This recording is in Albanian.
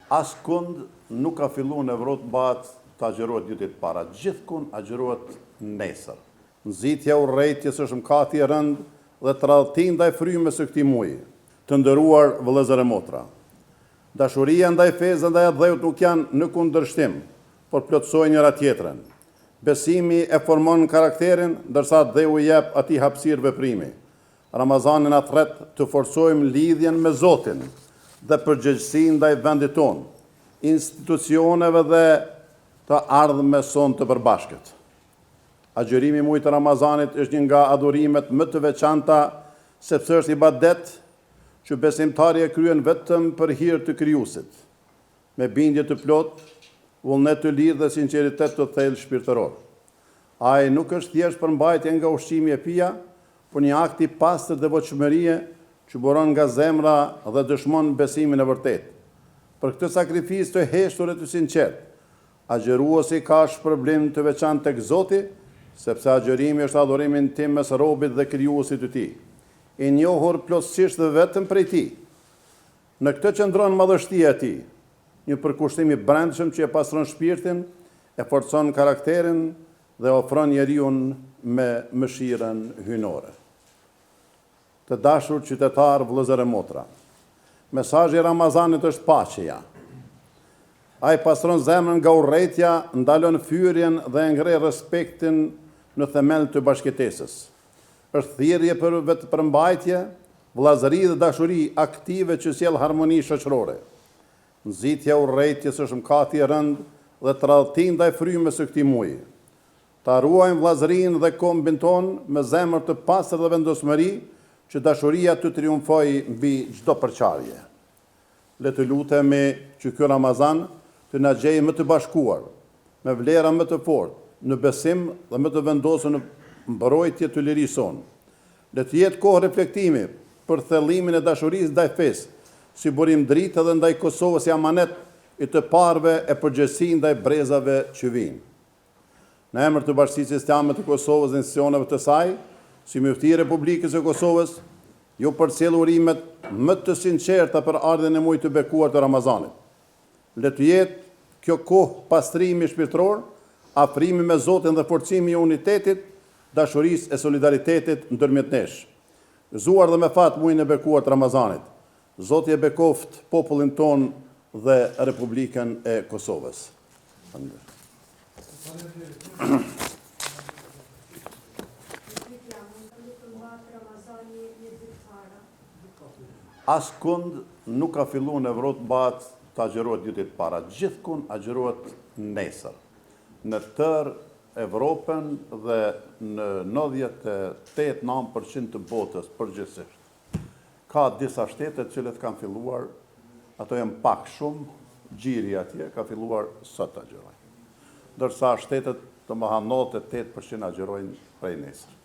Askund nuk ka fillu në Evropë bëhet të agjerohet ditë para. Gjithkund agjerohet nesër. Nxitja e urrëties është mkati i rënd dhe tradhtin ndaj frymës së këtij muaji. Të nderuar vëllezër e motra. Dashuria ndaj fesë ndaj dheut nuk janë në kundërshtim, por plotësojnë njëra tjetrën. Besimi e formon karakterin, ndërsa dheu i jep atij hapësirë veprimi. Ramazani na thret të forcojmë lidhjen me Zotin dhe përgjegjësinë ndaj vendit tonë, institucioneve dhe të ardhme son të përbashkët. Agjërimi i muajit të Ramazanit është një nga adhurimet më të veçanta, sepse është ibadet që besimtari e kryen vetëm për hir të Krijuesit, me bindje të plot, vullnet të lirë dhe sinqeritet të thellë shpirtëror. Ai nuk është thjesht përmbajtje nga ushqimi e pija, por një akt i pastër devotshmërie që buron nga zemra dhe dëshmon besimin e vërtet. Për këtë sakrificë të heshtur e të sinqert, agjëruesi ka shpërblim të veçantë tek Zoti, sepse agjërimi është adhurimi intim mes robit dhe Krijuesit të tij, i njohur plotësisht dhe vetëm prej tij. Në këtë qëndron madhështia e tij, një përkushtim i brendshëm që e pastron shpirtin, e forcon karakterin dhe ofron njeriu me mëshirën hyjnore. Të dashur qytetar, vëllezër e motra, mesazhi i Ramazanit është paqeja. Ai pastron zemrën nga urrëtia, ndalon fyrjen dhe ngre respektin në themel të bashkëtesës. Është thirrje për vetëpërmbajtje, vëllazëri dhe dashuri aktive që sjell harmoni shoqërore. Nxitja e urrëties është mkati i rënd dhe tradhtin ndaj frymës së këtij muaji. Ta ruajmë vëllazërinë dhe kombin ton me zemër të pastër dhe vendosmëri, që dashuria të triumfojë mbi çdo përçarje. Le të lutemi që ky Ramazan të na gjejë më të bashkuar, me vlera më të fortë, në besim dhe më të vendosur në mbrojtje të lirisë sonë. Le të jetë kohë reflektimi për thellimin e dashurisë ndaj fesë, si burim dritë edhe ndaj Kosovës si amanet i të parëve e përgjegjësi ndaj brezave që vijnë. Në emër të Bashkisë Islame të Kosovës dhe institucioneve të saj, si mufti i Republikës së Kosovës, ju përcjell urimet më të sinqerta për ardhen e muajit të bekuar të Ramazanit. Le të jetë kjo kohë pastrimi shpirtëror, afrimi me Zotin dhe forcimi i unitetit, dashurisë e solidaritetit ndërmjet nesh. Gëzuar dhe me fat muajin e bekuar të Ramazanit. Zoti e bekoft popullin ton dhe Republikën e Kosovës. Askund nuk ka fillu në Evropë bëhet të agjerohet ditët para. Gjithkund agjerohet nesër. Në tërë Evropën dhe në 98-9% të botës përgjithsisht. Ka disa shtete të cilët kanë filluar, ato janë pak shumë, gjiri atje ka filluar sot të agjerojnë. Ndërsa shtetet të mëha 98% agjerojnë prej nesër.